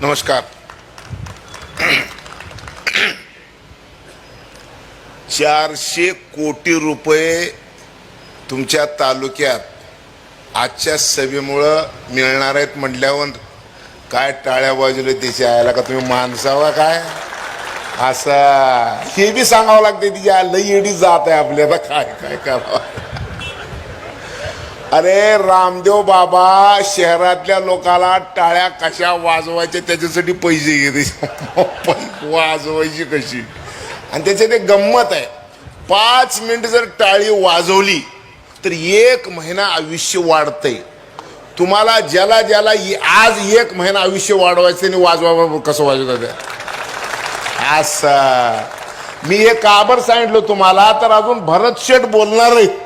नमस्कार. 400 कोटी रुपये तुमच्या तालुक्यात आजच्या सभेमुळं मिळणार आहेत म्हटल्यावर काय टाळ्या वाजवले त्याच्या आयला का तुम्ही माणसावा काय असं हे बी सांगावं लागते तिच्या लई एडी जात आहे आपल्याला काय काय करावं. अरे रामदेव बाबा शहरातल्या लोकांना टाळ्या कशा वाजवायच्या त्याच्यासाठी पैसे घेते वाजवायची कशी आणि त्याच्यात एक गंमत आहे. 5 मिनिट जर टाळी वाजवली तर 1 महिना आयुष्य वाढतंय. तुम्हाला ज्याला ज्याला आज 1 महिना आयुष्य वाढवायचं आणि वाजवा कसं वाजवतात असं मी हे काबर सांगितलं तुम्हाला तर अजून भरत शेठ बोलणार आहेत.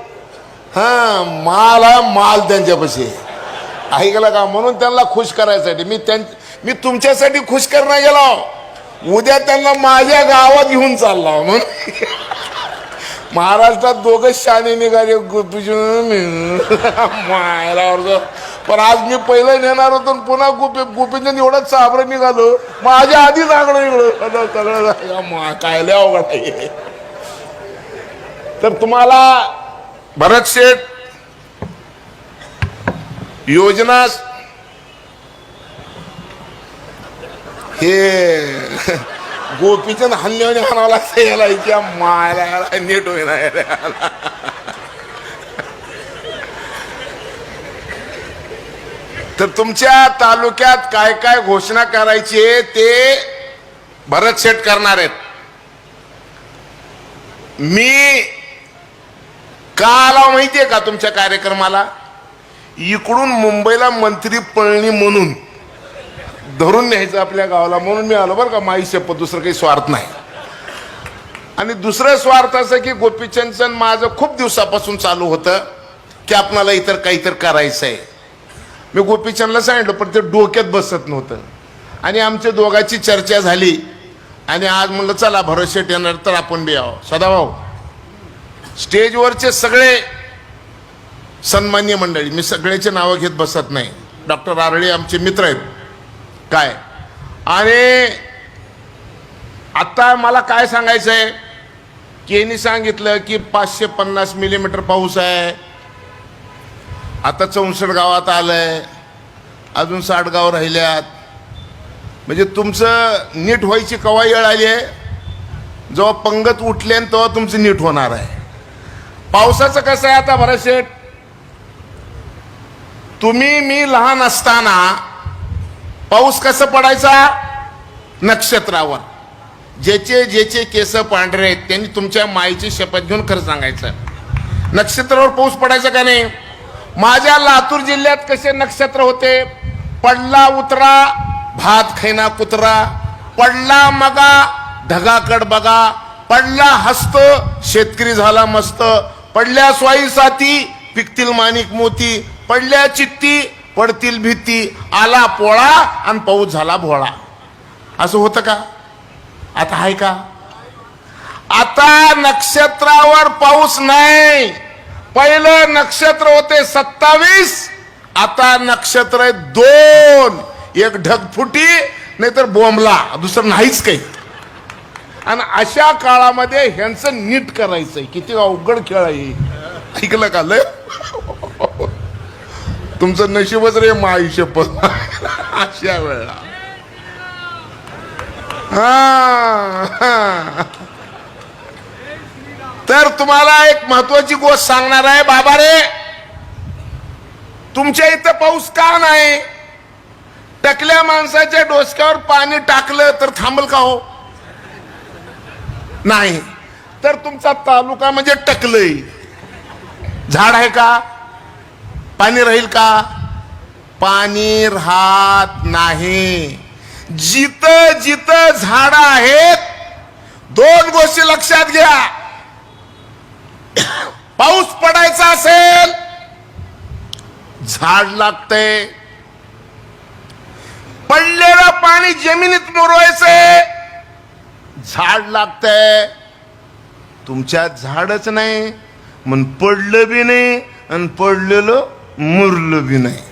हा माल आहे माल त्यांच्यापाशी ऐकलं का म्हणून त्यांना खुश करायसाठी मी तुमच्यासाठी खुश करणार गेलो. उद्या त्यांना माझ्या गावात घेऊन चालला म्हणून महाराष्ट्रात दोघंच शाणे निघाले मायला. पण आज मी पहिलं नेणार होतो पुन्हा गुपिंचं एवढं चाबरं निघालो माझ्या आधीच आगडं निघलं सगळं काय लय अवघड आहे. तर तुम्हाला भरत शेठ योजना हे गोपीचंद हल्ल्याने म्हणावं लागतं याला इतक्या मायला नीट होईना. तर तुमच्या तालुक्यात काय काय घोषणा करायची ते भरत शेठ करणार आहेत. मी का आला माहितीये का तुमच्या कार्यक्रमाला? इकडून मुंबईला मंत्री पळणी म्हणून धरून न्यायचं आपल्या गावाला म्हणून मी आलो बरं का. माई शपथ दुसरं काही स्वार्थ नाही. आणि दुसरं स्वार्थ असं की गोपीचंदचं माझं खूप दिवसापासून चालू होतं की आपणाला इतर काहीतरी करायचं आहे. मी गोपीचंदला सांगितलं पण ते डोक्यात बसत नव्हतं आणि आमच्या दोघांची चर्चा झाली आणि आज म्हणलं चला भरत शेठ येणार तर आपण बी यावं. सदाभाऊ स्टेजवरचे सगळे सन्मान्य मंडळी मी सगळ्याचे नावं घेत बसत नाही. डॉक्टर आरळे आमचे मित्र आहेत काय. आणि आता मला काय सांगायचं आहे की यांनी सांगितलं की 550 मिलीमीटर पाऊस आहे. आता 64 गावात आलंय अजून 60 गाव राहिल्यात. म्हणजे तुमचं नीट व्हायची कवा वेळ आली आहे जेव्हा पंगत उठले तेव्हा तुमचं नीट होणार आहे. पावसाचं कसं आहे आता भरत शेठ तुम्ही मी लहान असताना पाऊस कसं पडायचा नक्षत्रावर. ज्याचे ज्याचे केस पांढरे आहेत त्यांनी तुमच्या माईची शपथ घेऊन खरं सांगायचं नक्षत्रावर पाऊस पडायचा का नाही. माझ्या लातूर जिल्ह्यात कसे नक्षत्र होते पडला उतरा भात खैना कुत्रा पडला मगा ढगाकड बघा पडला हस्त शेतकरी झाला मस्त पडल्या स्वाई साथी पिकतील माणिक मोती पडल्या चित्ती पडतील भीती आला पोळा आणि पाऊस झाला भोळा. असं होतं का? आता आहे का? आता नक्षत्रावर पाऊस नाही. पहिलं नक्षत्र होते 27 आता नक्षत्र आहे 2. एक ढगफुटी नाहीतर बोंबला दुसरं नाहीच काही. आणि अशा काळामध्ये ह्यांचं नीट करायचंय किती अवघड खेळ आहे. ऐकलं का? लय तुमचं नशीबच रे माई शपथ अशा वेळेला. तर तुम्हाला एक महत्वाची गोष्ट सांगणार आहे. बाबा रे तुमच्या इथं पाऊस का नाही? टकल्या माणसाच्या डोसक्यावर पाणी टाकलं तर थांबल का हो? नाही. तर तुमचा तालुका म्हणजे टकलंय झाड आहे का? पाणी राहील का? पाणी राहत नाही. जिथं जिथं झाड आहेत 2 गोष्टी लक्षात घ्या. पाऊस पडायचा असेल झाड लागतंय. पडलेलं पाणी जमिनीत मुरवायचंय झाड लागतंय. तुमच्यात झाडच नाही मन पडलं बी नाही आणि पडलेलं मुरलं बी नाही.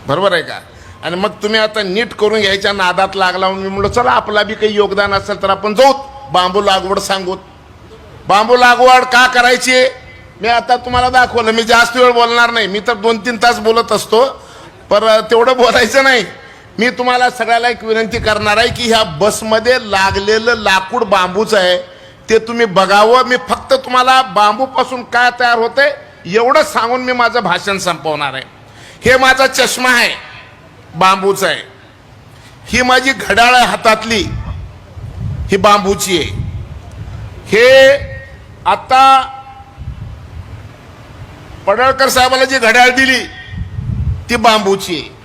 बरोबर आहे का? आणि मग तुम्ही आता नीट करून घ्यायच्या नादात लागला. मी म्हणलो चला आपला बी काही योगदान असेल तर आपण जाऊ बांबू लागवड सांगूत. बांबू लागवड का करायची मी आता तुम्हाला दाखवलं. मी जास्त वेळ बोलणार नाही, मी तर 2-3 तास बोलत असतो, पर तेवढं बोलायचं नाही. मी तुम्हाला सगळ्याला एक विनंती करणार आहे की ह्या बसमध्ये लागलेलं लाकूड बांबूच आहे, ते तुम्ही बघावं. मी फक्त तुम्हाला बांबूपासून काय तयार होतंय एवढं सांगून मी माझं भाषण संपवणार आहे. हे माझा चष्मा आहे, बांबूचा आहे. ही माझी घड्याळ आहे हातातली, ही बांबूची आहे. हे आता पडळकर साहेबाला जी घड्याळ दिली ती बांबूची आहे.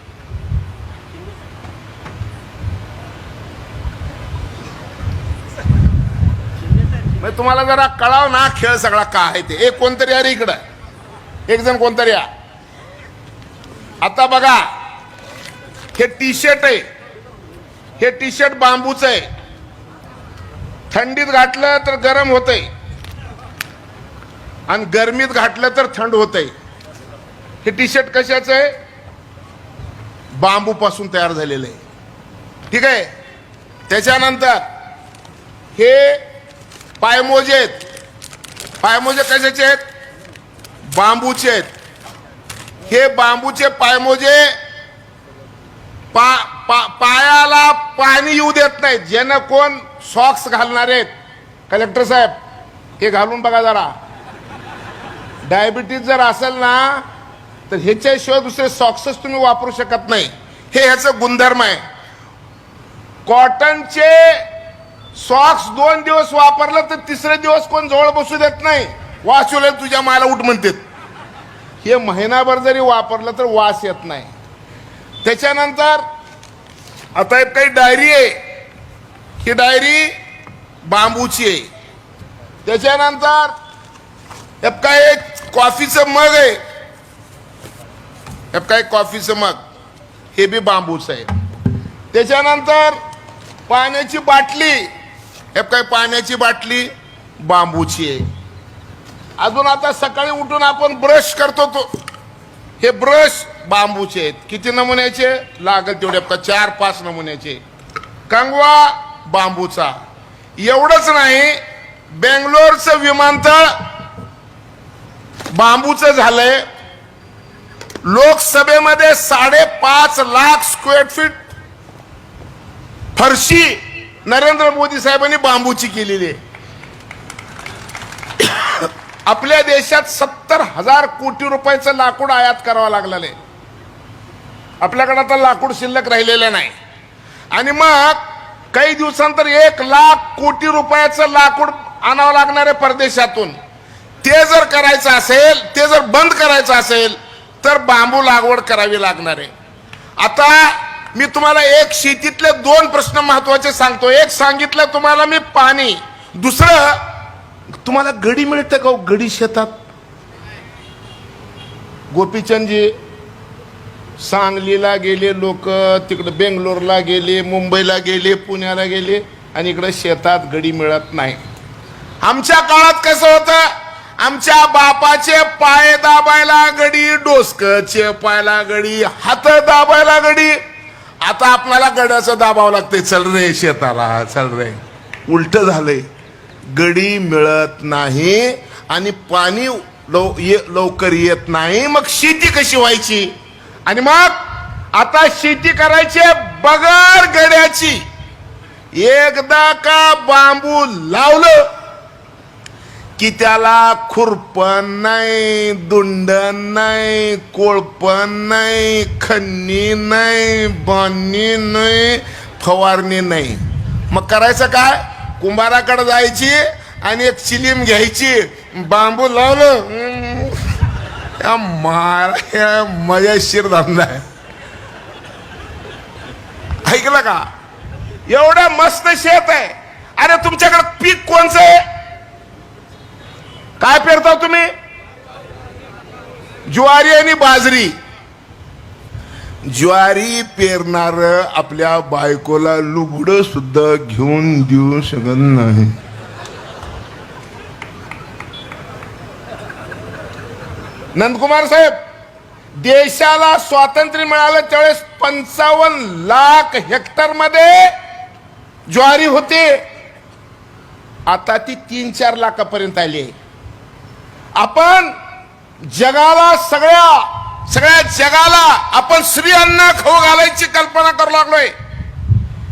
मग तुम्हाला जरा कळाव ना खेळ सगळा का आहे ते. एक कोणतरी अरे इकडं एक जण कोणतरी या. आता बघा हे टी शर्ट आहे, हे टी शर्ट बांबूचं आहे. थंडीत घातलं तर गरम होतंय आणि गरमीत घातलं तर थंड होतंय. हे टी शर्ट कशाचं आहे? बांबू पासून तयार झालेलं आहे. ठीक आहे. त्याच्यानंतर हे पायमोजे आहेत. पायमोजे कशाचे आहेत? बांबूचे आहेत. हे बांबूचे पायमोजे पायाला पाणी येऊ देत नाहीत. ज्यानं कोण सॉक्स घालणार आहेत कलेक्टर साहेब हे घालून बघा जरा. डायबिटीज जर असेल ना तर ह्याच्याशिवाय दुसरे सॉक्सच तुम्ही वापरू शकत नाही. हे ह्याचं गुणधर्म आहे. कॉटनचे सॉक्स 2 दिवस वापरलं तर तिसरे दिवस कोण जवळ बसू देत नाही. वास येईल तुझ्या माला उठ म्हणतात. हे महिनाभर जरी वापरलं तर वास येत नाही. त्याच्यानंतर आता एक काही डायरी आहे, ही डायरी बांबूची आहे. त्याच्यानंतर काय कॉफीचं मग आहे, काय कॉफीचं मग हे बी बांबूचं आहे. त्याच्यानंतर पाण्याची बाटली, काय पाण्याची बाटली बांबूची आहे. अजून आता सकाळी उठून आपण ब्रश करतो तो हे ब्रश बांबूचे आहेत. किती नमुन्याचे लागल तेवढे 4-5 नमुन्याचे. कंगवा बांबूचा. एवढंच नाही, बेंगलोरचं विमानतळ बांबूचं झालंय. लोकसभेमध्ये 5.5 लाख स्क्वेअर फीट फरशी नरेंद्र मोदी साहेबांनी बांबूची केलेली आहे. आपल्या देशात 70,000 कोटी रुपयाचं लाकूड आयात करावं लागलेलं आहे. आपल्याकडे आता लाकूड शिल्लक राहिलेलं नाही. आणि मग काही दिवसांतर 1 लाख कोटी रुपयाचं लाकूड आणावं लागणार आहे परदेशातून. ते जर करायचं असेल, ते जर बंद करायचं असेल तर बांबू लागवड करावी लागणार आहे. आता मी तुम्हाला एक शेतीतले 2 प्रश्न महत्वाचे सांगतो. एक सांगितलं तुम्हाला मी पाणी, दुसरं तुम्हाला गडी मिळतं का? गडी शेतात. गोपीचंदजी सांगलीला गेले लोक, तिकडे बेंगलोरला गेले, मुंबईला गेले, पुण्याला गेले आणि इकडे शेतात गडी मिळत नाही. आमच्या काळात कसं होतं? आमच्या बापाचे पाय दाबायला गडी, डोसकचे पायला गडी, हात दाबायला गडी. आता आपल्याला गड्याचं दाबावं लागतंय. चल रे शेताला, चल रे. उलट झालंय. गडी मिळत नाही आणि पाणी लवकर येत नाही. मग शेती कशी व्हायची? आणि मग आता शेती करायची बगर गड्याची. एकदा का बांबू लावलं की त्याला खुरपण नाही, दुंडण नाही, कोळपण नाही, खन्नी नाही, बांधणी नाही, फवारणी नाही. मग करायचं काय? कुंभाराकडे जायची आणि एक चिलीम घ्यायची, बांबू लावलं, मजेशीर धंदा आहे. ऐकलं का? एवढं मस्त शेत आहे. अरे तुमच्याकडे पीक कोणचं आहे? काय पेरता तुम्ही? ज्वारी आणि बाजरी. ज्वारी पेरणार आपल्या बायकोला लुगडं सुद्धा घेऊन देऊ शकत नाही. नंदकुमार साहेब, देशाला स्वातंत्र्य मिळालं त्यावेळेस 55 लाख हेक्टर मध्ये ज्वारी होते, आता ती 3-4 लाखापर्यंत आली आहे. आपण जगाला सगळ्या जगाला आपण श्री अन्न खाऊ घालायची कल्पना करू लागलोय.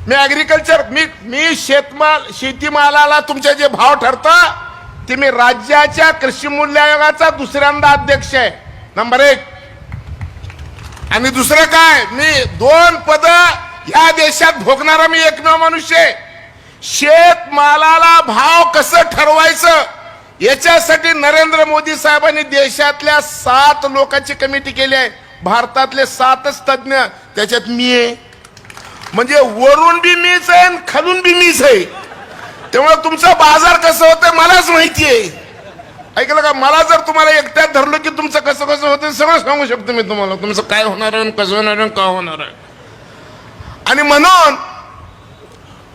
मी ऍग्रिकल्चर मी शेतीमालाला तुमचे जे भाव ठरतं ते मी राज्याच्या कृषी मूल्य आयोगाचा दुसऱ्यांदा अध्यक्ष आहे, नंबर 1. आणि दुसरं काय, मी 2 पद या देशात भोगणारा मी एकमेव मनुष्य आहे. शेतमालाला भाव कसं ठरवायचं याच्यासाठी नरेंद्र मोदी साहेबांनी देशातल्या 7 लोकांची कमिटी केली आहे. भारतातले 7च तज्ञ, त्याच्यात मी आहे. म्हणजे वरून बी मीच आहे आणि खालून बी मीच आहे. त्यामुळे तुमचा बाजार कसं होतं मलाच माहिती आहे. ऐकलं का? मला जर तुम्हाला एकट्यात धरलं की तुमचं कसं कसं होतं सगळं सांगू शकतो मी तुम्हाला, तुमचं काय होणार आहे, कसं होणार आहे, का होणार आहे. आणि म्हणून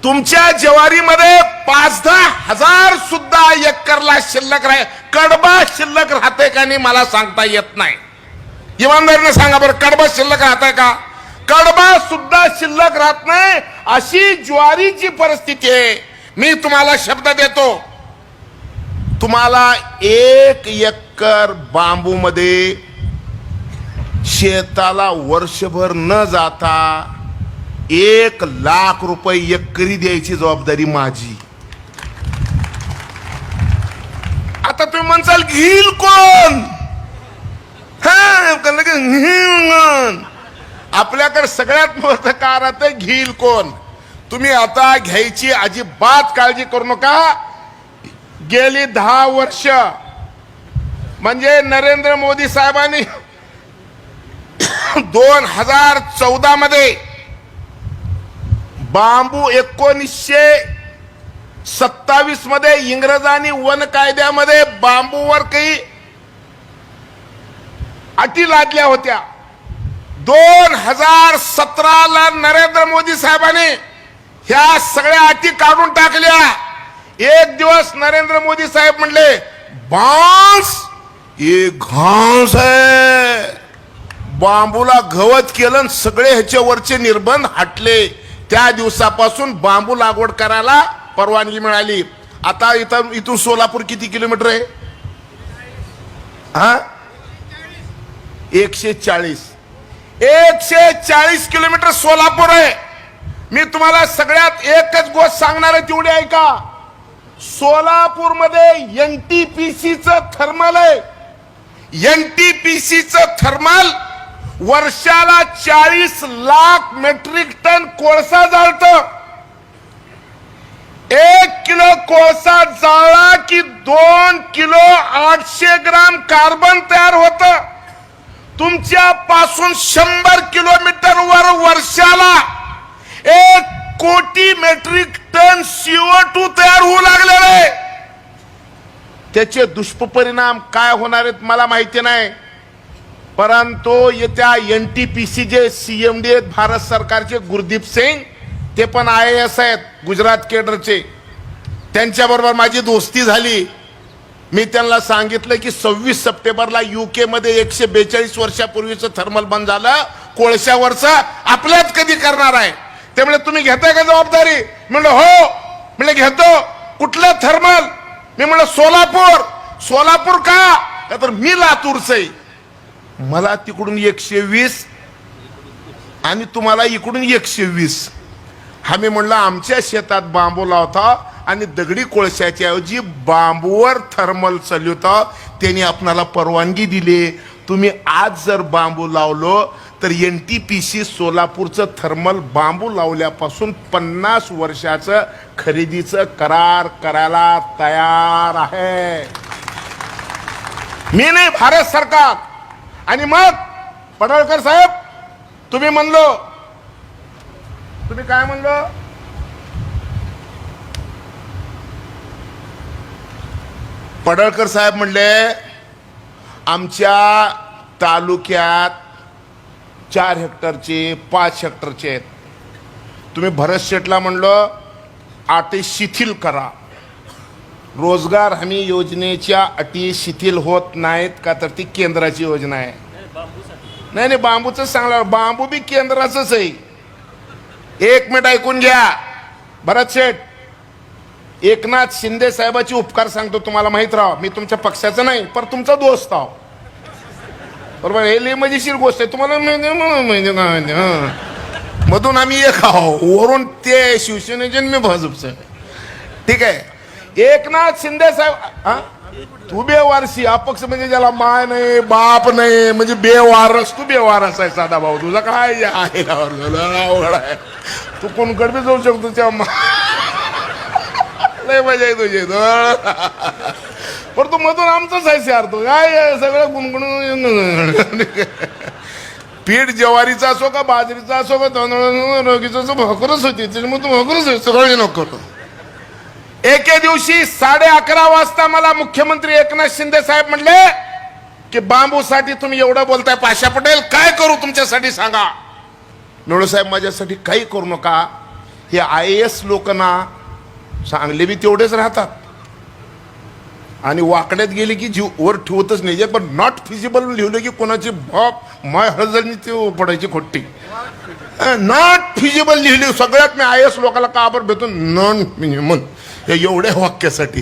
तुमच्या ज्वारीमध्ये 5-10 हजार सुद्धा एकरला शिल्लक राहील. कडबा शिल्लक राहते का नाही मला सांगता येत नाही. इमानदारीने सांगा बरं, कडबा शिल्लक राहतंय का? कडबा सुद्धा शिल्लक राहत नाही, अशी ज्वारीची परिस्थिती आहे. मी तुम्हाला शब्द देतो, तुम्हाला 1 एकर बांबू मध्ये शेताला वर्षभर न जाता 1 लाख रुपये एकरी द्यायची जबाबदारी माझी. आता तुम्ही म्हणसाल घेईल कोण? आपल्याकडे सगळ्यात मोठं कारण आहे घेईल कोण. तुम्ही आता घ्यायची अजिबात काळजी करू नका. गेली 10 वर्ष म्हणजे नरेंद्र मोदी साहेबांनी 2014 मध्ये बांबू 1927 मध्ये इंग्रजांनी वन कायद्यामध्ये बांबूवर काही अटी लादल्या होत्या. 2017 ला नरेंद्र मोदी साहेबांनी ह्या सगळ्या अटी काढून टाकल्या. एक दिवस नरेंद्र मोदी साहेब म्हणले बांस ये घास है, बांबूला गवत केलं, सगळे ह्याच्यावरचे निर्बंध हटले. त्या दिवसापासून बांबू लागवड करायला परवानगी मिळाली. आता इथून सोलापूर किती किलोमीटर आहे? 140 किलोमीटर सोलापूर आहे. मी तुम्हाला सगळ्यात एकच गोष्ट सांगणार आहे, तेवढी ऐका. सोलापूर मध्ये एनटीपीसीचं थर्मल आहे. एनटीपीसीचं थर्मल वर्षाला 40 लाख मेट्रिक टन कोळसा जाळतं. 1 किलो कोळसा जाळला की 2 किलो 800 ग्राम कार्बन तयार होतं. तुमच्या पासून 100 किलोमीटर वर वर्षाला 1 कोटी मेट्रिक टन CO2 तयार होऊ लागलेला आहे. त्याचे दुष्परिणाम काय होणार आहेत मला माहिती नाही, परंतु येत्या एनटीपीसी जे CMD आहेत भारत सरकारचे गुरदीप सिंग, ते पण IAS आहेत गुजरात केडरचे. त्यांच्याबरोबर माझी दोस्ती झाली. मी त्यांना सांगितलं की 26 सप्टेंबरला UK मध्ये 142 वर्षापूर्वीचं थर्मल बंद झालं, कोळशावरचं आपल्यात कधी करणार आहे. ते म्हणजे तुम्ही घेताय का जबाबदारी? म्हणलं हो. म्हणलं घेतो. कुठलं थर्मल? मी म्हणलं सोलापूर. सोलापूर का? तर मी लातूरचं आहे. मला तिकडून 120 आणि तुम्हाला इकडून 120. आम्ही म्हणलं आमच्या शेतात बांबू लावता आणि दगडी कोळशाच्या ऐवजी बांबूवर थर्मल चालवता, त्यांनी आपणाला परवानगी दिली. तुम्ही आज जर बांबू लावलो तर एनटीपीसी सोलापूरचं थर्मल बांबू लावल्यापासून 50 वर्षाचं खरेदीचं करार करायला तयार आहे. मी नाही, भारत सरकार. आणि मग पडळकर साहेब तुम्ही म्हणलो, तुम्ही काय म्हणलो? पडळकर साहेब म्हणले आमच्या तालुक्यात 4 हेक्टरचे 5 हेक्टरचे आहेत. तुम्ही भरत शेठला म्हणलं अटी शिथिल करा. रोजगार हमी योजनेच्या अटी शिथिल होत नाहीत का? तर ती केंद्राची योजना आहे. नाही नाही, बांबूच सांगणार, बांबू बी केंद्राचंच आहे. एक मिनिट ऐकून घ्या भरत शेठ. एकनाथ शिंदे साहेबाची उपकार सांगतो, तुम्हाला माहित राहा, मी तुमच्या पक्षाचं नाही पण तुमचा दोस्त आहो, बरोबर. हे लई मजेशीर गोष्ट आहे, तुम्हाला मधून आम्ही एक आहो, वरून ते शिवसेनेचे मी भाजपचं. ठीक आहे. एकनाथ शिंदे साहेब, हा तू बेवारशी, अपक्ष म्हणजे ज्याला माय नाही बाप नाही, म्हणजे बेवारस, तू बेवारस आहे साधा भाऊ. तुझा काय आहे अवघड आहे, तू कोणकडे बी जाऊ शकतो त्या लय मजा आहे तुझी. पण तू मधून आमचाच आहे यार, तू काय सगळं गुणगुण. पीठ ज्वारीचा असो का बाजरीचा असो का तांदूळ रोगीचा असो, भाकरच होती त्याच्यामुळे तू भाकरच सगळं नको. एके दिवशी 11:30 वाजता मला मुख्यमंत्री एकनाथ शिंदे साहेब म्हणले की बांबूसाठी तुम्ही एवढं बोलताय, पाशा पटेल काय करू तुमच्यासाठी सांगा. नवळे साहेब माझ्यासाठी काही करू नका. हे IAS लोक ना चांगले बी तेवढेच राहतात आणि वाकड्यात गेले की जीव वर ठेवतच नाही. पण नॉट फिजिबल लिहिलं की कोणाची बाप माय हळजणी ते पडायची खोटी. नॉट फिजिबल लिहिली सगळ्यात मी IAS लोकांना का बरं भेटून नॉन मिनिमम या एवढ्या वाक्यासाठी.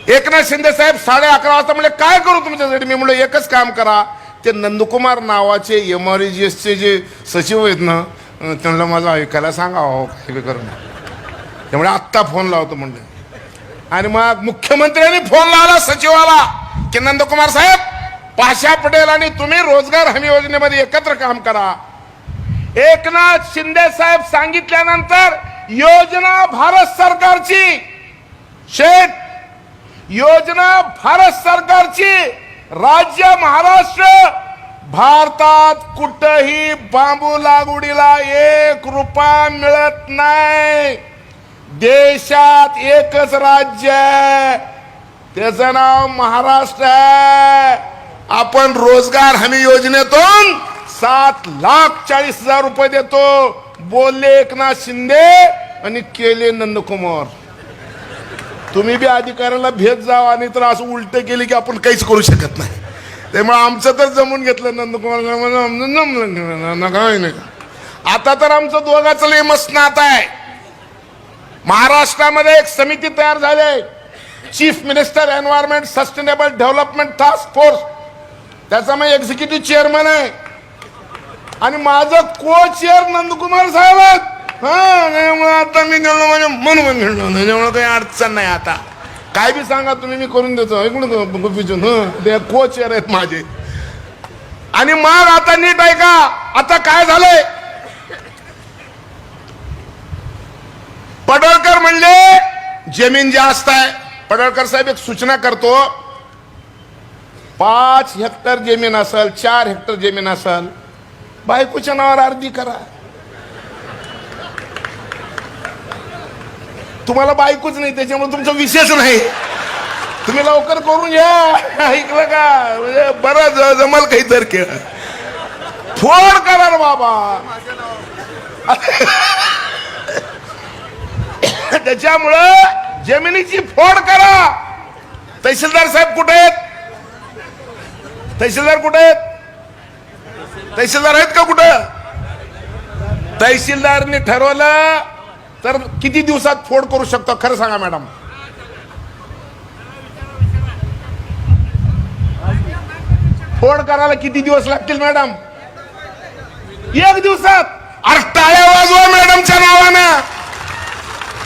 एकनाथ शिंदे साहेब 11:30 वाजता म्हणजे काय करू तुमच्यासाठी. मी म्हणलं एकच काम करा, ते नंदकुमार नावाचे MRGSचे जे सचिव आहेत ना त्यांना माझं ऐकायला सांगा हो काय करून. त्यामुळे आत्ता फोन लावतो म्हणलं. आणि मग मुख्यमंत्र्यांनी फोन लावला सचिवाला की नंदकुमार साहेब, पाशा पटेल आणि तुम्ही रोजगार हमी योजनेमध्ये एकत्र काम करा. एकनाथ शिंदे साहेब सांगितल्यानंतर योजना भारत सरकारची, शेठ योजना भारत सरकारची, राज्य महाराष्ट्र, भारतात कुठेही बांबू लागवडीला 1 रुपया मिळत नाही. देशात एकच राज्य आहे, त्याचं नाव महाराष्ट्र आहे. आपण रोजगार हमी योजनेतून 7,40,000 रुपये देतो, बोलले एकनाथ शिंदे आणि केले नंदकुमार. तुम्ही बी अधिकाऱ्याला भेट जावा आणि तर असं उलट केले की आपण काहीच करू शकत नाही. त्यामुळे आमचं तर जमून घेतलं नंदकुमार नाही. आता तर आमचं दोघांचं लय मस्त नातं आहे. महाराष्ट्रामध्ये एक समिती तयार झाली, chief minister environment sustainable development task force, त्याचा मी एक्झिक्युटिव्ह चेअरमन आहे आणि माझं को चेअर नंदकुमार साहेब आहेत. आता मी गेलो म्हणजे म्हणून घेतलो, त्याच्यामुळे काही अडचण नाही. आता काय बी सांगा तुम्ही, मी करून देतो. ऐकून गुपिचून ते को चेअर आहेत माझे. आणि मग आता नीट ऐका, आता काय झालंय, पडळकर म्हणले जमीन जास्त आहे. पडळकर साहेब एक सूचना करतो, 5 हेक्टर जमीन असेल, 4 हेक्टर जमीन असेल, बायकोच्या नावावर अर्धी करा. तुम्हाला बायकोच नाही त्याच्यामुळे तुमचा विषयच नाही, तुम्ही लवकर करून घ्या. ऐकलं का, म्हणजे बरं जमल काही तर खेळ. फोड करा बाबा. त्याच्यामुळं जमिनीची फोड करा. तहसीलदार साहेब कुठे आहेत, तहसीलदार कुठे आहेत, तहसीलदार आहेत का कुठं. तहसीलदारने ठरवलं तर किती दिवसात फोड करू शकतो खरं सांगा मॅडम. फोड करायला किती दिवस लागतील मॅडम. 1 दिवसात. अरे टाळ्या वाजवा मॅडमच्या नावानं.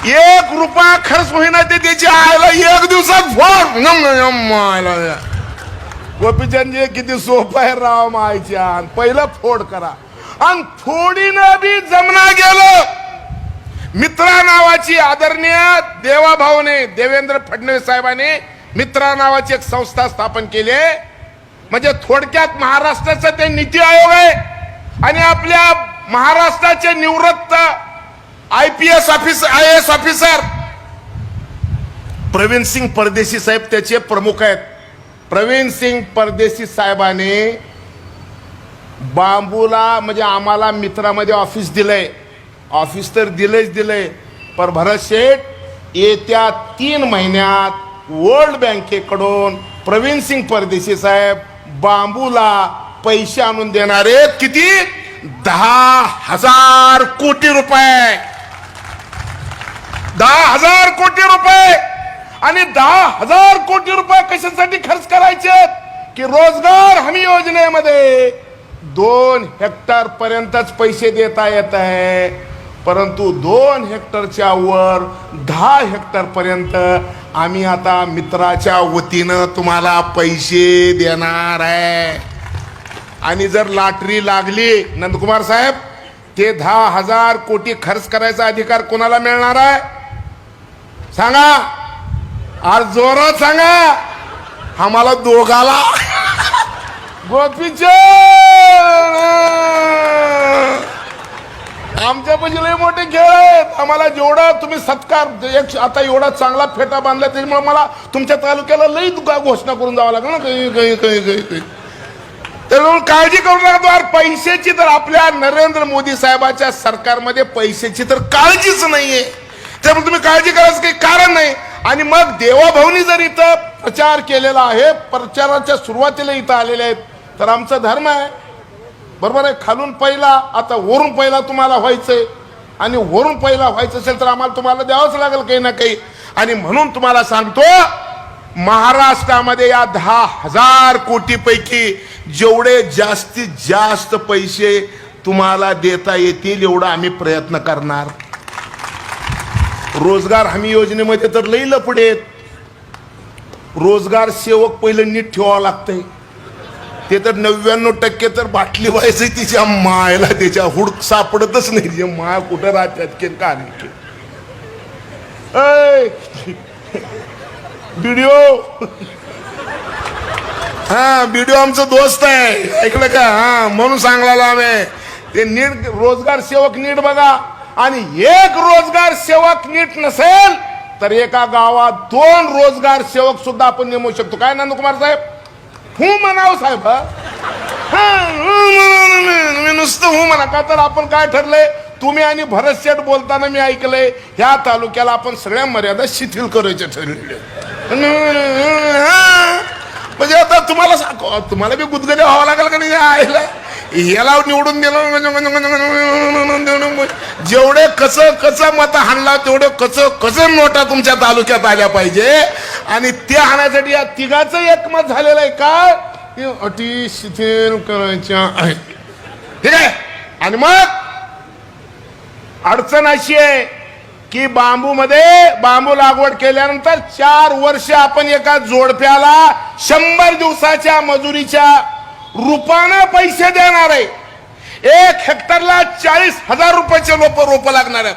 1 रुपया खर्च होईना ते त्याची आयला 1 दिवसात फोड. गोपीचंदजी किती सोपं आहे राव मायच्या. पहिलं फोड करा आणि फोडीनं बी जमना गेलं. मित्रा नावाची आदरणीय देवाभाऊने, देवेंद्र फडणवीस साहेबांनी मित्रा नावाची एक संस्था स्थापन केली. म्हणजे थोडक्यात महाराष्ट्राचं ते नीती आयोग आहे आणि आपल्या महाराष्ट्राचे निवृत्त IPS officer, IAS officer Praveen Singh Pardeshi साहेब त्याचे प्रमुख आहेत. प्रवीण सिंग परदेशी साहेबांनी बांबूला म्हणजे आम्हाला मित्रामध्ये ऑफिस दिलंय. ऑफिस तर दिलंय, पण भरत शेठ येत्या 3 महिन्यात वर्ल्ड बँकेकडून प्रवीण सिंग परदेशी साहेब बांबूला पैसे आणून देणार आहेत. किती? 10,000 कोटी रुपये. 10,000 कोटी रुपये. आणि 10,000 कोटी रुपये कशासाठी खर्च करायचे? की रोजगार हमी योजनेमध्ये 2 हेक्टर पर्यंतच पैसे देता येत आहे, परंतु 2 हेक्टरच्या वर 10 हेक्टर पर्यंत आम्ही आता मित्राच्या वतीनं तुम्हाला पैसे देणार आहे. आणि जर लॉटरी लागली नंदकुमार साहेब, ते 10,000 कोटी खर्च करायचा अधिकार कोणाला मिळणार आहे सांगा? आज जोरात सांगा. आम्हाला दोघाला. गोपीचंद आमच्या पैसे लय मोठे खेळ आहेत. आम्हाला जेवढा तुम्ही सत्कार एक आता एवढा चांगला फेटा बांधला त्याच्यामुळे मला तुमच्या तालुक्याला लई घोषणा करून जावं लागलं ना काही. त्यामुळे काळजी करू नका. पैशाची तर आपल्या नरेंद्र मोदी साहेबाच्या सरकारमध्ये पैशाची तर काळजीच नाहीये. त्यामुळे तुम्ही काळजी करायचं काही कारण नाही. आणि मग देवाभाऊनी जर इथं प्रचार केलेला आहे, प्रचाराच्या सुरुवातीला इथं आलेले आहेत, तर आमचा धर्म आहे. बरोबर आहे. खालून पहिला, आता वरून पहिला तुम्हाला व्हायचंय. आणि वरून पहिला व्हायचं असेल तर आम्हाला तुम्हाला द्यावंच लागेल काही ना काही. आणि म्हणून तुम्हाला सांगतो, महाराष्ट्रामध्ये या 10,000 कोटी पैकी जेवढे जास्तीत जास्त पैसे तुम्हाला देता येतील एवढा आम्ही प्रयत्न करणार. रोजगार हमी योजनेमध्ये तर लई लफडेत. रोजगार सेवक पहिलं नीट ठेवावं लागतंय. ते तर 99% तर बाटली व्हायचं तिच्या मायला, त्याच्या हुडक सापडतच नाही. तिच्या माय कुठं राहतात का नाही. व्हिडिओ हा व्हिडिओ आमचा दोस्त आहे, ऐकलं का? हा म्हणून सांगला आम्ही. ते नीट रोजगार सेवक नीट बघा. आणि एक रोजगार सेवक नीट नसेल तर एका गावात 2 रोजगार सेवक सुद्धा आपण नेमू शकतो. काय नंदकुमार साहेब? हू म्हणाव साहेब. नुसतं हू म्हणा का? तर आपण काय ठरलंय, तुम्ही आणि भरत शेठ बोलताना मी ऐकलंय, ह्या तालुक्याला आपण सगळ्या मर्यादा शिथिल करायचे ठरलेले. म्हणजे आता तुम्हाला बी गुदगदे व्हावं लागेल का नाही? याला निवडून दिलं, जेवढे कसं मत हाणला तेवढे कसं नोटा तुमच्या तालुक्यात आल्या पाहिजे. आणि ते हाणायसाठी या तिघाचं एकमत झालेलं आहे. काय? अटी शिथिल करायच्या आहेत. ठीक आहे. आणि मग अडचण अशी आहे की बांबू लागवड केल्यानंतर 4 वर्ष आपण एका जोडप्याला 100 दिवसाच्या मजुरीच्या रूपानं पैसे देणार आहे. 1 हेक्टरला 40,000 रुपयाचे रोप लागणार आहेत.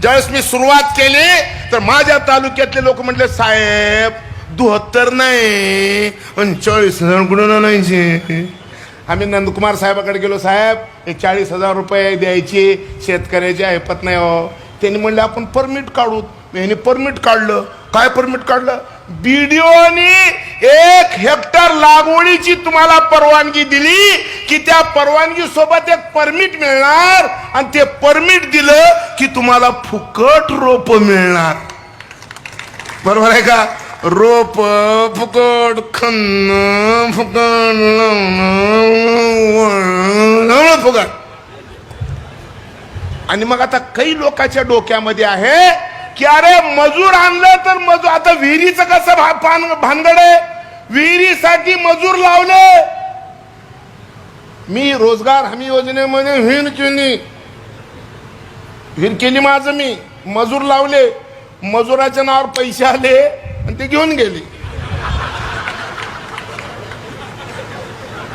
ज्यावेळेस मी सुरुवात केली तर माझ्या तालुक्यातले लोक म्हटले, साहेब 72 नाही 40,000 कुठून आणायचे? आम्ही नंदकुमार साहेबाकडे गेलो. साहेब हे 40,000 रुपये द्यायची शेतकऱ्याची ऐपत नाही हो. त्यांनी म्हणले आपण परमिट काढू. मी परमिट काढलं. काय परमिट काढलं? बीडीओनी 1 हेक्टर लागवडीची तुम्हाला परवानगी दिली की त्या परवानगी सोबत एक परमिट मिळणार. आणि ते परमिट दिलं की तुम्हाला फुकट रोप मिळणार. बरोबर आहे का? रोप फुकट, खन्न फुकट, फुकट. आणि मग आता काही लोकांच्या डोक्यामध्ये आहे की अरे मजूर आणलं तर मजूर, आता विहिरीचं कसं भानगड आहे, विहिरीसाठी मजूर लावले. मी रोजगार हमी योजनेमध्ये विहीर केली माझं, मी मजूर लावले. मजुराच्या नावावर पैसे आले आणि ते घेऊन गेले.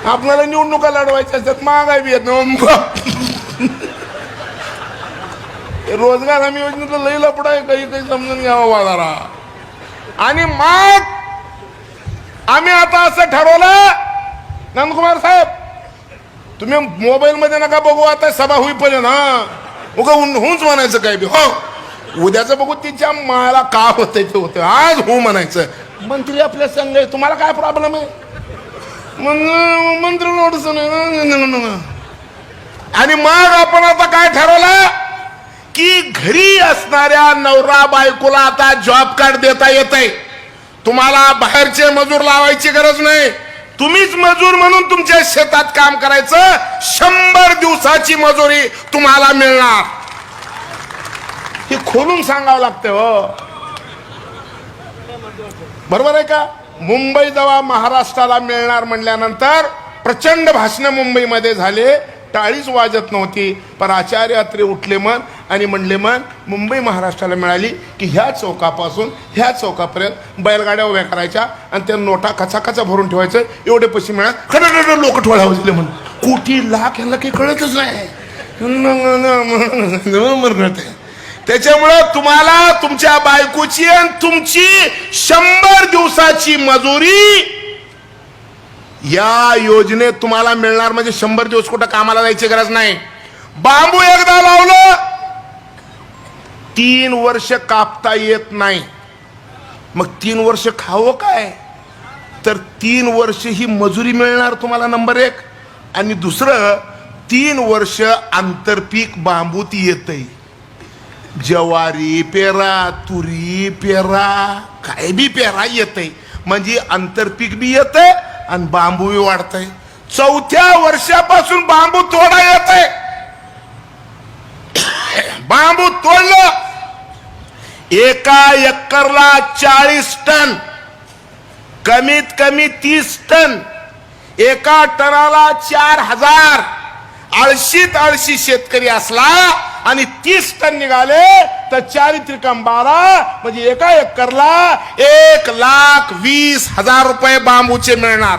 आपल्याला निवडणुका लढवायच्या असतात, महागाई बी येत नाही. रोजगार हमी योजनेचं लई लपडा आहे. काही समजून घ्यावं बाजारा. आणि मग आम्ही आता असं ठरवलं, नंदकुमार साहेब तुम्ही मोबाईल मध्ये नका बघू, आता सभा होईपर्यंत. हा उगा होऊच म्हणायचं काय बी. हो उद्याचं बघू तिच्या माला का होतंय ते होतं. आज हो म्हणायचं. मंत्री आपल्या संघ, तुम्हाला काय प्रॉब्लेम आहे? मंत्री नोटीस. आणि मग आपण आता काय ठरवलं की घरी असणाऱ्या नवरा बायकोला आता जॉब कार्ड देता येत आहे. तुम्हाला बाहेरचे मजूर लावायची गरज नाही. तुम्हीच मजूर म्हणून तुमच्या शेतात काम करायचं, 100 दिवसाची मजुरी तुम्हाला मिळणार. हे खोलून सांगावं लागतं हो. बरोबर आहे का? मुंबई जेव्हा महाराष्ट्राला मिळणार म्हणल्यानंतर प्रचंड भाषण मुंबईमध्ये झाले, टाळीच वाजत नव्हती. पण आचार्य अत्रे उठले मन आणि म्हणले मन मुंबई महाराष्ट्राला मिळाली की ह्या चौकापासून ह्या चौकापर्यंत बैलगाड्या उभ्या करायच्या आणि त्या नोटा कचाकचा भरून ठेवायचं, एवढे पैसे मिळाल. खरं लोक ठोळा वाजले म्हणून कोटी लाख यांना काही कळतच नाही. त्याच्यामुळं तुम्हाला तुमच्या बायकोची आणि तुमची 100 दिवसाची मजुरी या योजनेत तुम्हाला मिळणार. म्हणजे 100 दिवस कुठं कामाला जायची गरज नाही. बांबू एकदा लावलं 3 वर्ष कापता येत नाही. मग 3 वर्ष खावं काय? तर 3 वर्ष ही मजुरी मिळणार तुम्हाला, नंबर 1. आणि दुसरं 3 वर्ष आंतरपीक बांबूत येतंय. ज्वारी पेरा, तुरी पेरा, काय बी पेरा येतंय. म्हणजे आंतरपीक बी येतंय आणि बांबू बी वाढतंय. 4थ्या वर्षापासून बांबू तोडा येतंय. बांबू तोडलं, एका एकरला 40 टन, कमीत कमी 30 टन, एका टनाला 4000. आळशी शेतकरी असला आणि 30 टन निघाले तर 4 त्रिकम 12, म्हणजे एका एकरला 1,20,000 रुपये बांबूचे मिळणार.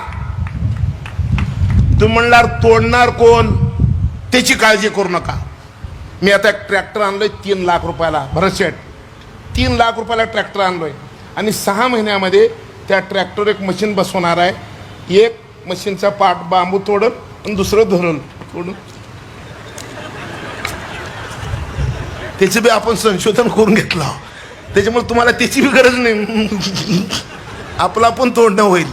तुम्ही म्हणणार तोडणार कोण? त्याची काळजी करू नका. मी आता एक ट्रॅक्टर आणलोय 3 लाख रुपयाला. भरत शेठ, 3 लाख रुपयाला ट्रॅक्टर आणलोय आणि 6 महिन्यामध्ये त्या ट्रॅक्टर एक मशीन बसवणार आहे. एक मशीनचा पार्ट बांबू तोडून आणि दुसरं धरून तोडून, त्याचे बी आपण संशोधन करून घेतलं. त्याच्यामुळे तुम्हाला त्याची बी गरज नाही. आपला पण तोडणं होईल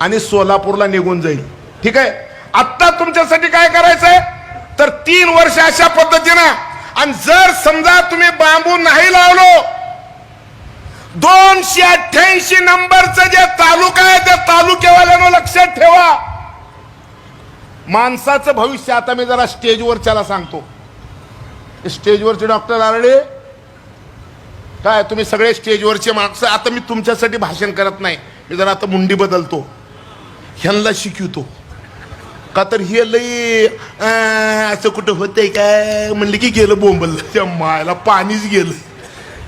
आणि सोलापूरला निघून जाईल. ठीक आहे. आत्ता तुमच्यासाठी काय करायचंय तर 3 वर्ष अशा पद्धतीनं. आणि जर समजा तुम्ही बांबू नाही लावलो, 288 नंबरचं जे तालुका आहे त्या तालुक्यावाल्यानं लक्षात ठेवा. माणसाचं भविष्य, आता मी जरा स्टेजवरच्याला सांगतो. स्टेजवरचे डॉक्टर आरडे काय, तुम्ही सगळे स्टेजवरचे माणसं. आता मी तुमच्यासाठी भाषण करत नाही, मी जरा आता मुंडी बदलतो, ह्यांना शिकवतो. का तर हे लई असं कुठं होतंय काय म्हणलं की गेलं बोंबल, त्या मायला पाणीच गेलं.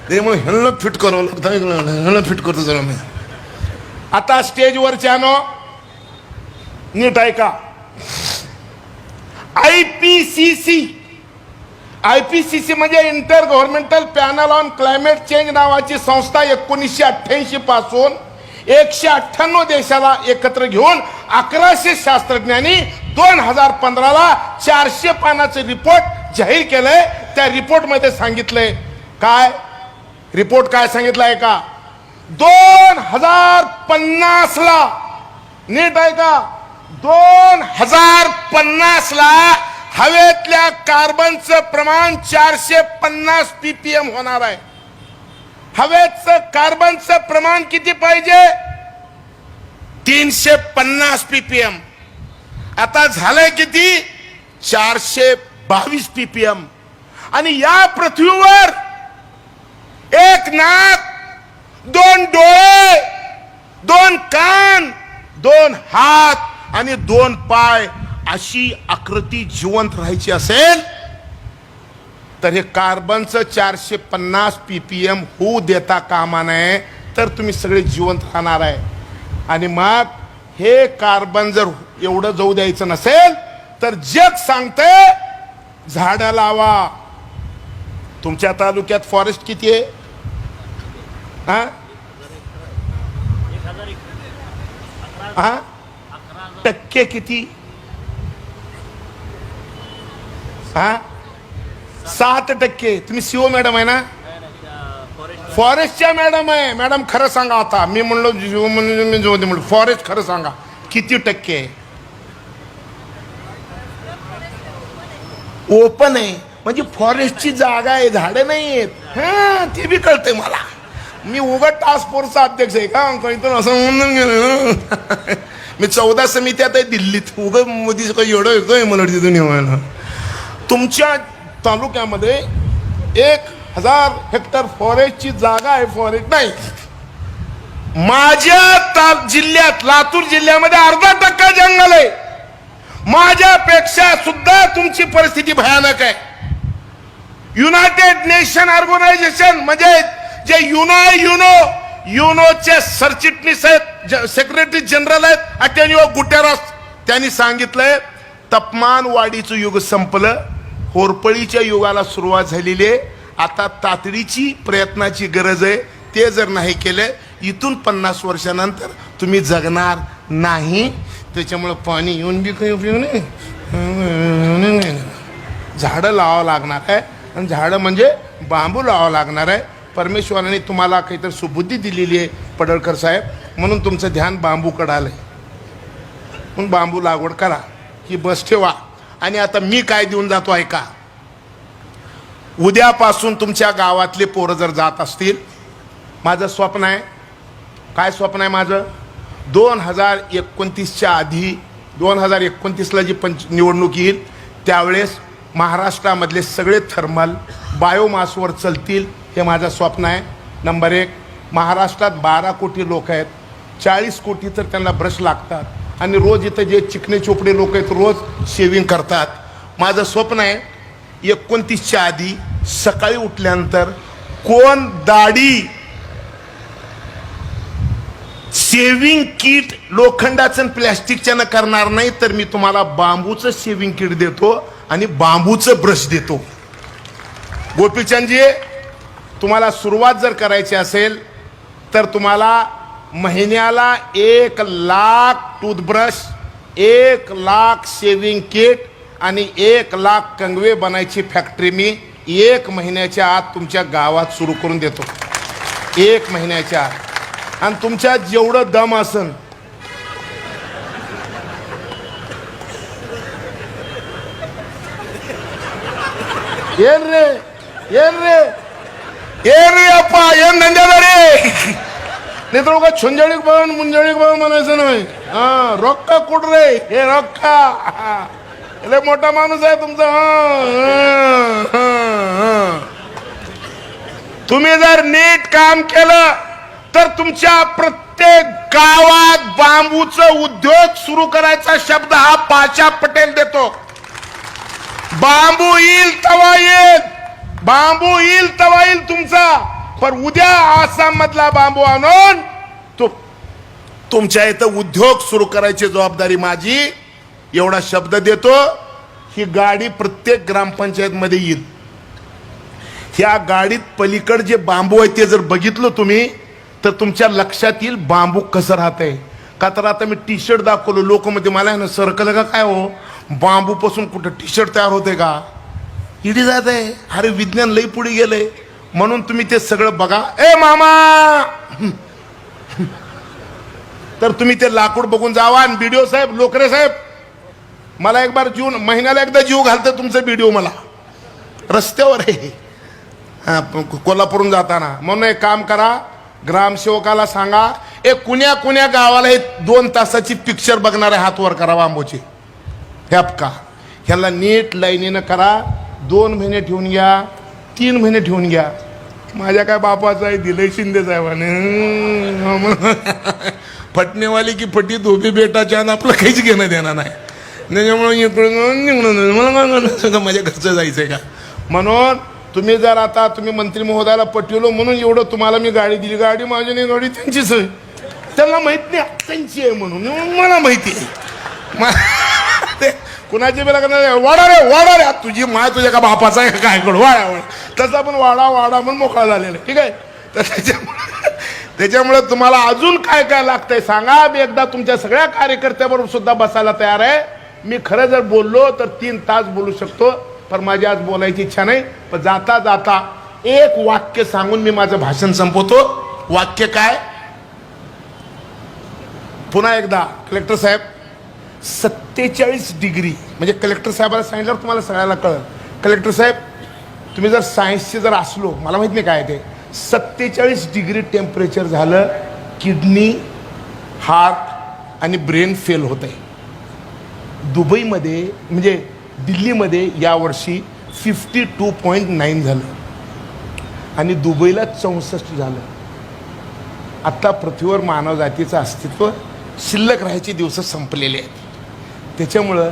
त्यामुळे ह्यांना फिट करावं लागतं, ह्यांना फिट करतो जरा मी. आता स्टेजवरच्यानो नीट ऐका. आयपीसीसी म्हणजे inter governmental panel on climate change नावाची संस्था 1988 पासून 198 देशाला एकत्र घेऊन 1100 शास्त्रज्ञांनी 2015ला 400 पानाचे रिपोर्ट जाहीर केलंय. त्या रिपोर्ट मध्ये सांगितलंय काय, रिपोर्ट काय सांगितलंय का, 2050 ला, नीट आहे का, 2050 ला हवेतल्या कार्बनचं प्रमाण 450 ppm होणार आहे. हवेचं कार्बनचं प्रमाण किती पाहिजे? 350 ppm. आता झालंय किती? 422 ppm. आणि या पृथ्वीवर 1 नाक, 2 डोळे, 2 कान, 2 हात आणि 2 पाय अशी आकृती जिवंत राहायची असेल तर हे कार्बनचं 450 ppm होऊ देता कामा नये, तर तुम्ही सगळे जिवंत राहणार आहे. आणि मग हे कार्बन जर एवढं जाऊ द्यायचं नसेल तर जग सांगतंय झाडं लावा. तुमच्या तालुक्यात फॉरेस्ट किती आहे? टक्के किती? 7%. तुम्ही सीओ मॅडम आहे ना? फॉरेस्टच्या मॅडम आहे. मॅडम खरं सांगा. आता मी म्हणलो जीव म्हणून मी जो म्हणलो फॉरेस्ट, खरं सांगा किती टक्के आहे? ओपन आहे म्हणजे फॉरेस्टची जागा आहे, झाडं नाही आहेत. ते बी कळतंय मला. मी उगा टास्क फोर्सचा अध्यक्ष आहे का, इथून असं म्हणून गेलं. मी 14 समित्यात आहे दिल्लीत. उगं मोदी एवढं येतोय मला तिथून येवायला. तुमच्या तालुक्यामध्ये 1000 हेक्टर फॉरेस्टची जागा आहे. फॉरेस्ट नाही. माझ्या जिल्ह्यात लातूर जिल्ह्यामध्ये 0.5% जंगल आहे. माझ्यापेक्षा सुद्धा तुमची परिस्थिती भयानक आहे. युनायटेड नेशन ऑर्गनायझेशन म्हणजे जे युनोचे सरचिटणीस आहेत, सेक्रेटरी जनरल आहेत अटेनिओ गुटेरस, त्यांनी सांगितलंय तापमान वाढीचं युग संपलं, होरपळीच्या युगाला सुरुवात झालेली आहे. आता तातडीची प्रयत्नाची गरज आहे. ते जर नाही केले इथून 50 वर्षानंतर तुम्ही जगणार नाही. त्याच्यामुळे पाणी येऊन बी काही उपयोग नाही. झाडं लावावं लागणार आहे. आणि झाडं म्हणजे बांबू लावावं लागणार आहे. परमेश्वराने तुम्हाला काहीतरी सुबुद्धी दिलेली आहे पडळकर साहेब, म्हणून तुमचं ध्यान बांबूकडं आलंय. म्हणून बांबू लागवड करा, ही बस ठेवा. आणि आता मी काय देऊन जातो ऐका. उद्यापासून तुमच्या गावातले पोरं जर जात असतील, माझं स्वप्न आहे. काय स्वप्न आहे माझं? 2029च्या आधी 2029ला जी निवडणूक येईल त्यावेळेस महाराष्ट्रामधले सगळे थर्मल बायोमासवर चालतील, हे माझं स्वप्न आहे. नंबर 1, महाराष्ट्रात 12 कोटी लोक आहेत. 40 कोटी तर त्यांना ब्रश लागतात. आणि रोज इथं जे चिकणे चोपडे लोक आहेत रोज शेविंग करतात. माझं स्वप्न आहे 29च्या आधी सकाळी उठल्यानंतर कोण दाढी शेविंग किट लोखंडाचं प्लॅस्टिकच्या न करणार नाही, तर मी तुम्हाला बांबूचं शेविंग किट देतो आणि बांबूचं ब्रश देतो. गोपीचंदजी, तुम्हाला सुरुवात जर करायची असेल तर तुम्हाला महिन्याला 1 lakh toothbrush, 1 lakh shaving kit आणि 1 लाख कंगवे बनायची फॅक्टरी मी 1 महिन्याच्या आत तुमच्या गावात सुरू करून देतो. 1 महिन्याच्या आत. आणि तुमच्यात जेवढं दम असन येन रे अप्पा येन धंद्यादारी नाही तर उगा छुंजळीक बघ मुंजळीक बघ म्हणायचं नाही. हा रोक्का कुठ रे हे रोक्का लय मोठा माणूस आहे तुमचा. तुम्ही जर नीट काम केलं तर तुमच्या प्रत्येक गावात बांबूचं उद्योग सुरू करायचा शब्द हा पाशा पटेल देतो. बांबू येईल तवा येईल, बांबू येईल तवा येईल तुमचा. पण उद्या आसाम मधला बांबू आणून तुमच्या इथं उद्योग सुरू करायची जबाबदारी माझी, एवढा शब्द देतो. ही गाडी प्रत्येक ग्रामपंचायत मध्ये येईल. ह्या गाडीत पलीकड जे बांबू आहे ते जर बघितलं तुम्ही तर तुमच्या लक्षात येईल बांबू कसं राहतंय. का तर आता मी टी शर्ट दाखवलो, लोक मध्ये मला आहे ना सरकलं का काय हो, बांबू पासून कुठं टी शर्ट तयार होते का? इडी जात आहे. अरे विज्ञान लई पुढे गेलंय. म्हणून तुम्ही ते सगळं बघा. ए मामा, तर तुम्ही ते लाकूड बघून जावा. आणि बीडीओ साहेब, लोकरे साहेब, मला एक बार महिन्याला एकदा जीव घालतं तुमचं बीडीओ मला रस्त्यावर आहे कोल्हापूरून जाताना. म्हणून एक काम करा, ग्रामसेवकाला सांगा कुण्या गावाला हे 2 तासाची पिक्चर बघणारे हात वर करा बांबूची. ह्यापका ह्याला नीट लाईनीनं करा. 2 महिने ठेवून घ्या, 3 महिने ठेवून घ्या. माझ्या काय बापाचं आहे, दिलंय शिंदे साहेबाने. फटणेवाली की फटी धोबी बेटाच्या आपलं काहीच घेणं देणार नाही. त्याच्यामुळे मला माझ्या घरचं जायचंय का. म्हणून तुम्ही जर आता तुम्ही मंत्री महोदयाला पटवलो म्हणून एवढं तुम्हाला मी गाडी दिली. गाडी माझी नाही, गाडी त्यांचीच आहे. त्यांना माहित नाही त्यांची आहे म्हणून, मला माहिती आहे. कुणाची बी लागणार वाडा रे तुझी माय तुझ्या का बापाचा आहे काय करू वाडा तसा पण वाडा म्हणून मोकळा झालेला. ठीक आहे. तर त्याच्यामुळे तुम्हाला अजून काय काय लागतंय सांगा. मी एकदा तुमच्या सगळ्या कार्यकर्त्याबरोबर सुद्धा बसायला तयार आहे. मी खरं जर बोललो तर 3 तास बोलू शकतो, पण माझी आज बोलायची इच्छा नाही. पण जाता जाता एक वाक्य सांगून मी माझं भाषण संपवतो. वाक्य काय? पुन्हा एकदा कलेक्टर साहेब, 47 डिग्री म्हणजे कलेक्टर साहेबाला सांगितल्यावर तुम्हाला सगळ्याला कळलं. कलेक्टर साहेब, तुम्ही जर सायन्सचे जर असलो, मला माहित नाही काय ते, 47 डिग्री टेम्परेचर झालं. किडनी, हार्ट आणि ब्रेन फेल होत आहे. दुबईमध्ये म्हणजे दिल्लीमध्ये यावर्षी 52.9 झालं आणि दुबईला 64 झालं. आत्ता पृथ्वीवर मानवजातीचं अस्तित्व शिल्लक राहायचे दिवस संपलेले आहेत. त्याच्यामुळं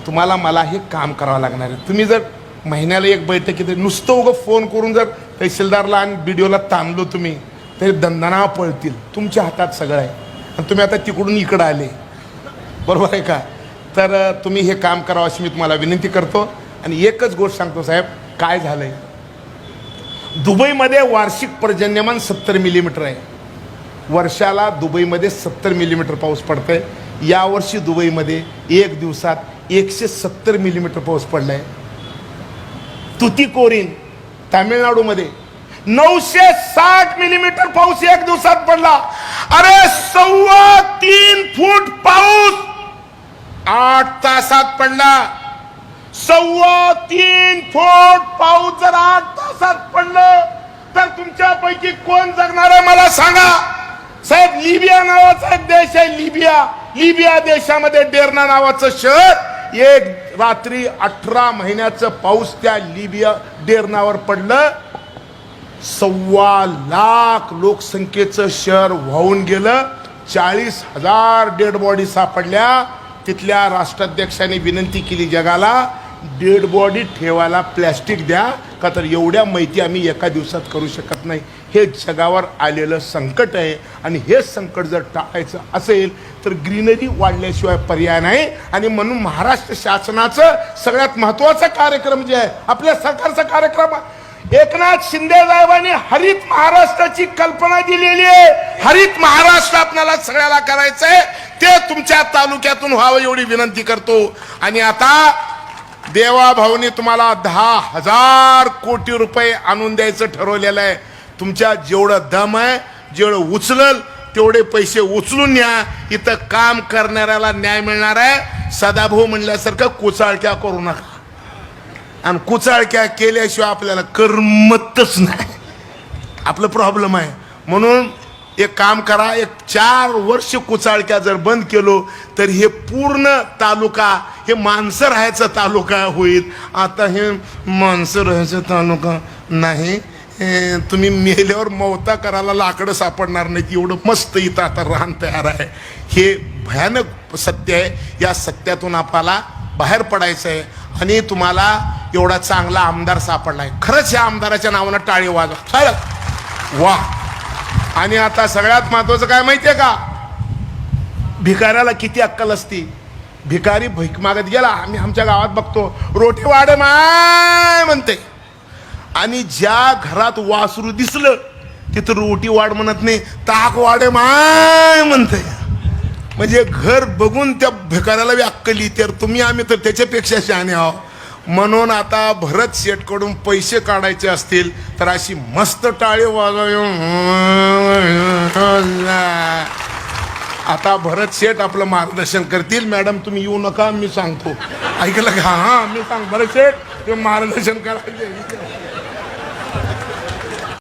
तुम्हाला मला हे काम करावं लागणार आहे. तुम्ही जर महिन्याला एक बैठकीत नुसतं उगं फोन करून जर तहसीलदारला आणि BDOला ताणलो तुम्ही तरी दंदना पळतील. तुमच्या हातात सगळं आहे आणि तुम्ही आता तिकडून इकडं आले, बरोबर आहे का? तर तुम्ही हे काम करावं अशी मी तुम्हाला विनंती करतो. आणि एकच गोष्ट सांगतो साहेब, काय झालं आहे, दुबईमध्ये वार्षिक पर्जन्यमान 70 मिलीमीटर आहे. वर्षाला दुबईमध्ये 70 मिलीमीटर पाऊस पडतंय. यावर्षी दुबईमध्ये एक दिवसात 170 मिलीमीटर पाऊस पडलाय. तुतीकोरीन तामिळनाडूमध्ये 960 मिलीमीटर पाऊस एक दिवसात पडला. अरे 3.25 फूट पाऊस 8 तासात पडला. 3.25 फूट पाऊस जर 8 तासात पडलं तर तुमच्यापैकी कोण जगणार आहे मला सांगा साहेब. लिबिया नावाचा एक देश आहे, लिबिया देशामध्ये डेर्ना नावाचं शहर, एक रात्री 18 महिन्याचं पाऊस त्या लिबिया डेर्नावर पडलं. 1.25 लाख लोकसंख्येचं शहर वाहून गेलं. 40,000 डेड बॉडी सापडल्या. तिथल्या राष्ट्राध्यक्षांनी विनंती केली जगाला, डेड बॉडी ठेवायला प्लॅस्टिक द्या, का तर एवढ्या माहिती आम्ही एका दिवसात करू शकत नाही. हे जगावर आलेलं संकट आहे आणि हे संकट जर टाळायचं असेल तर ग्रीनरी वाढल्याशिवाय पर्याय नाही. आणि म्हणून महाराष्ट्र शासनाचं सगळ्यात महत्त्वाचा कार्यक्रम जे आहे, आपल्या सरकारचा कार्यक्रम, एकनाथ शिंदे साहेबांनी हरित महाराष्ट्राची कल्पना दिलेली आहे. हरित महाराष्ट्र आपल्याला सगळ्याला करायचंय, ते तुमच्या तालुक्यातून व्हावं एवढी विनंती करतो. आणि आता देवाभाऊनी तुम्हाला 10,000 कोटी रुपये आणून द्यायचं ठरवलेलं आहे. तुमच्या जेवढं दम आहे, जेवढं उचलल तेवढे पैसे उचलून न्या. इथं काम करणाऱ्याला न्याय मिळणार आहे. सदाभाऊ म्हणल्यासारखं कुचाळक्या करू नका, आणि कुचाळक्या केल्याशिवाय आपल्याला करमतच नाही. आपलं प्रॉब्लेम आहे. म्हणून एक काम करा, एक 4 वर्ष कुचाळक्या जर बंद केलो तर हे पूर्ण तालुका हे माणसं राहायचा तालुका होईल. आता हे माणसं राहायचा तालुका नाही. तुम्ही मेल्यावर मवता करायला लाकडं सापडणार नाहीत, एवढं मस्त इथं आता रान तयार आहे. हे भयानक सत्य आहे. या सत्यातून आपल्याला बाहेर पडायचं आहे. आणि तुम्हाला एवढा चांगला आमदार सापडलाय, खरंच या आमदाराच्या नावानं टाळी वाजवा, खरंच वा. आणि आता सगळ्यात महत्वाचं काय माहितीये का, भिकाऱ्याला किती अक्कल असती. भिकारी भीक मागत गेला, आम्ही आमच्या गावात बघतो, रोटी वाढे माय म्हणते. आणि ज्या घरात वासरू दिसलं तिथं रोटी वाढ म्हणत नाही, ताक वाढे माय म्हणते. म्हणजे घर बघून त्या भिकाऱ्याला बी अक्कल येते. तुम्ही आम्ही तर त्याच्यापेक्षा शहाणे आहो. म्हणून आता भरत शेठकडून पैसे काढायचे असतील तर अशी मस्त टाळी वाजव. आता भरत शेठ आपलं मार्गदर्शन करतील. मॅडम तुम्ही येऊ नका, मी सांगतो, ऐकलं का? हां मी सांग, भरत शेठ मार्गदर्शन करायचे.